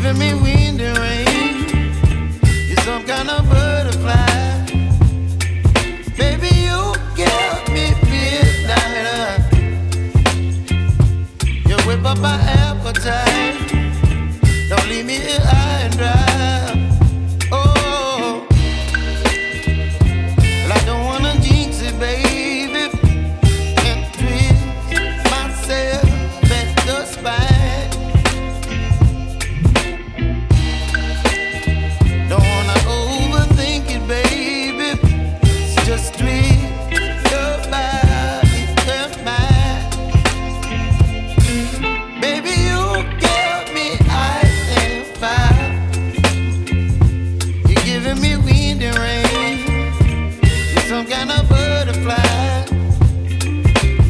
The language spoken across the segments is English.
giving me wind and rain. You're some kind of butterfly. Baby, you give me midnight. You whip up my appetite. Don't leave me here high and dry. Oh, well, I don't wanna jinx it, baby, and twist myself at the spine. Don't wanna overthink it, baby. It's just twist your body and mine. Baby, you give me ice and fire. You're giving me wind and rain. You're some kind of butterfly.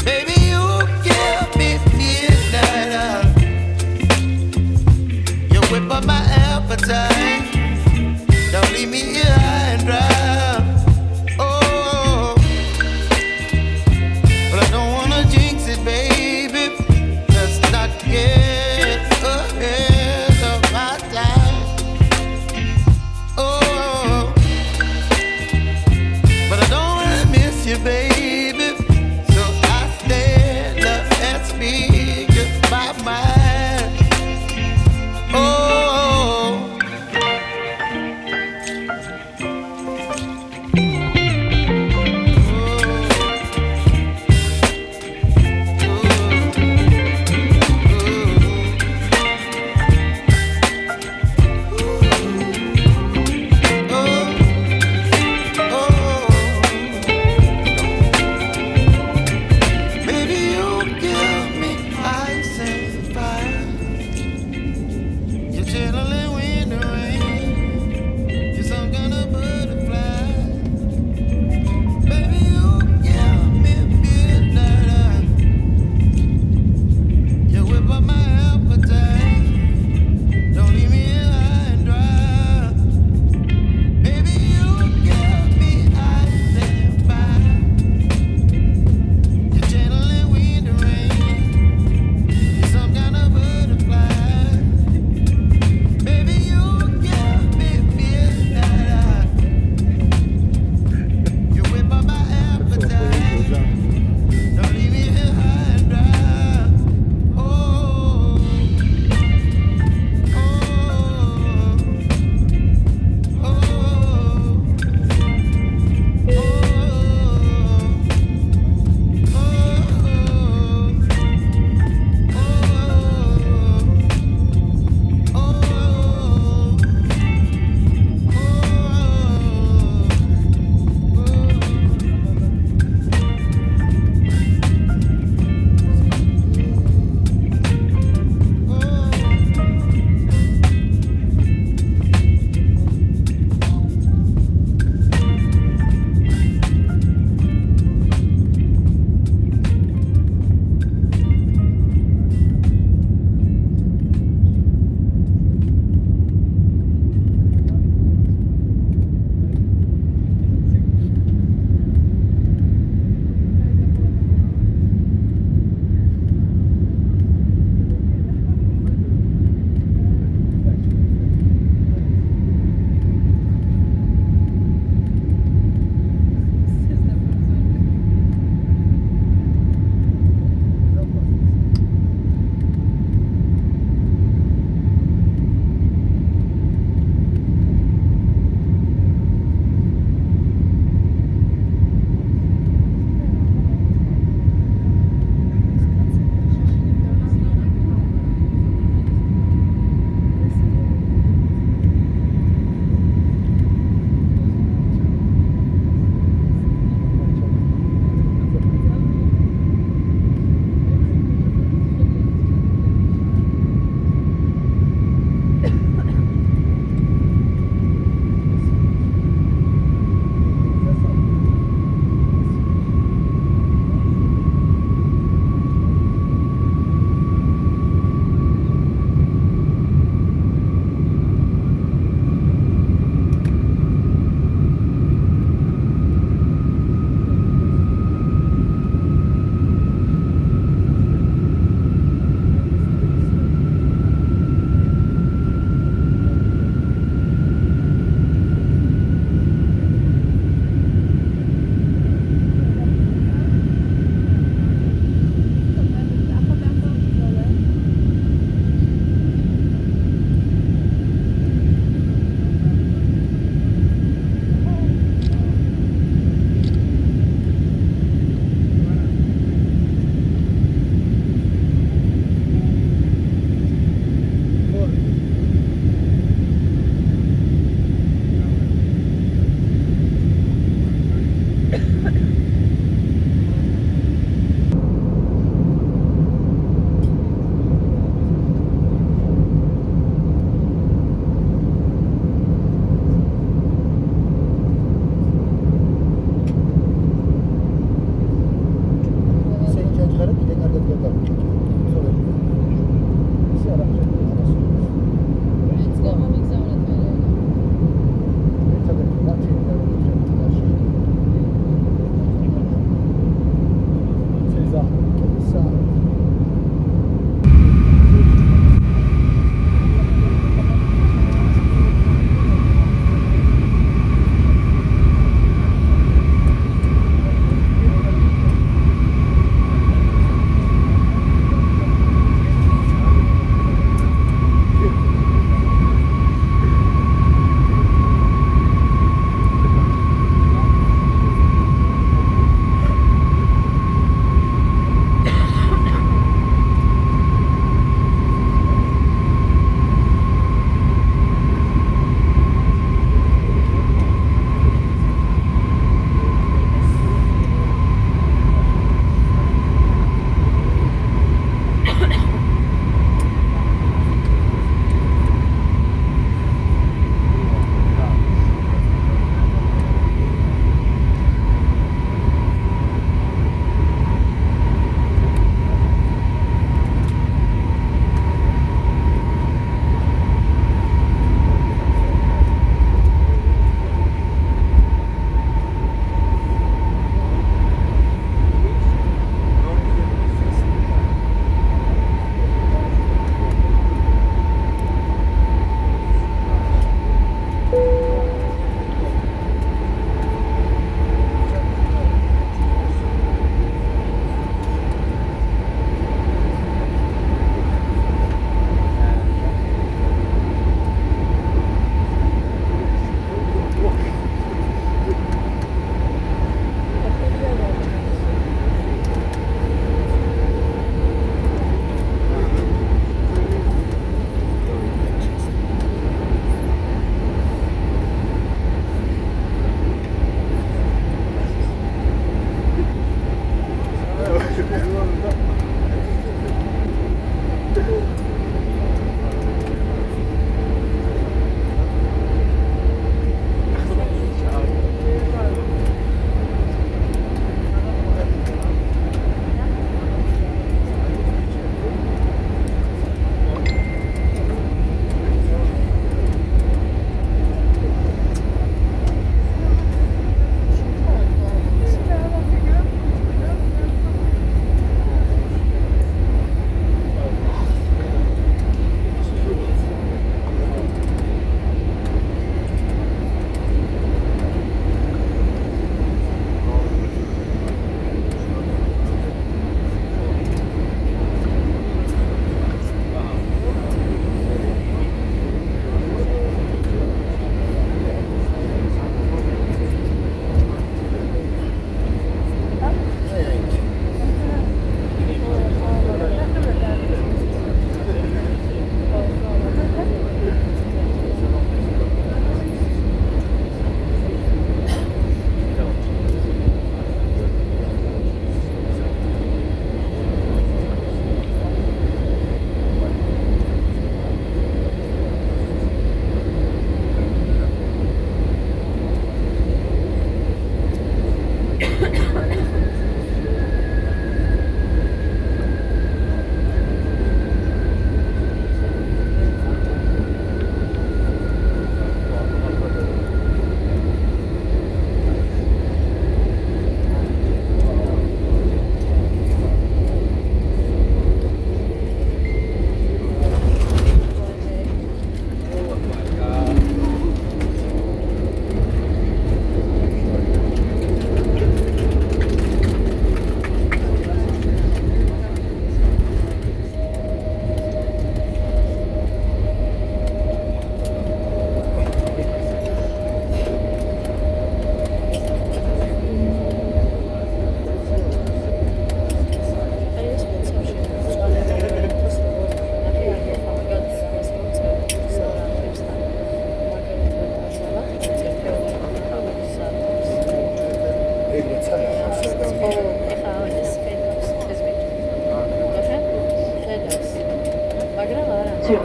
Baby, you give me midnight. You whip up my appetite. Don't leave me here high and dry. Oh, but I don't wanna jinx it, baby. Let's not get ahead of my time. Oh, but I don't wanna miss you, baby. So I stand up and speak my mind. Oh,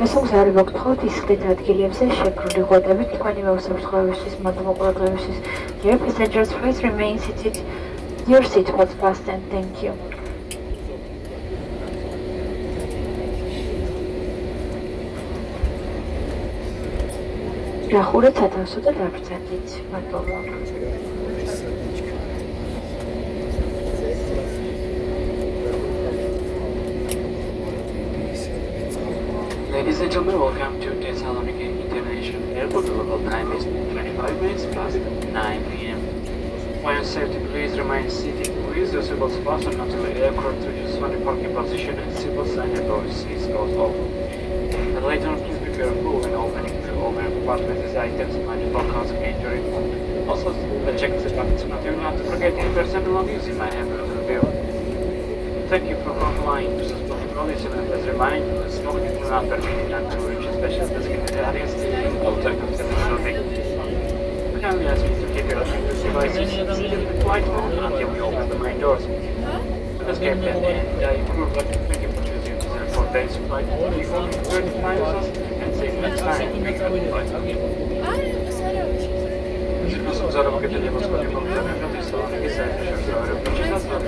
მოსახლეს არ მოგთხოვთ ისხდეთ ადგილებზე შეგრული ღვაწლებით თქვენი მოსახლეებისთვის მოყოლებლებისთვის. Dear passengers, please remain seated. Your seat was fastened. Thank you. Rachurę cały to darbcennic. Matowa. Ladies and gentlemen, welcome to Thessaloniki International Airport. The local time is 25 minutes past 9 p.m. When safety, please remain seated with your seatbelts fastened until the aircraft reaches the parking position and seatbelt sign above the seats goes off. And later on, please be careful when opening the overhead compartments items and podcasts entering. Also, check the buttons not to forget any personal belongings you might have to reveal. Thank you for complying to this policy and as a reminder, the smoking will not permitted and to reach special designated areas outside of the building. We kindly ask you to keep your electronic devices in the flight mode until we open the main doors. Let's get that and improve. Thank you for choosing this airport base flight. We only 35 us and save next time. Zarobię nie pozwolimy na tej stronie, jest jakiś robić nas na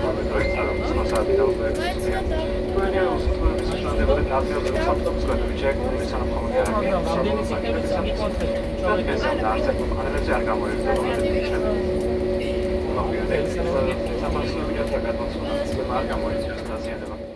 to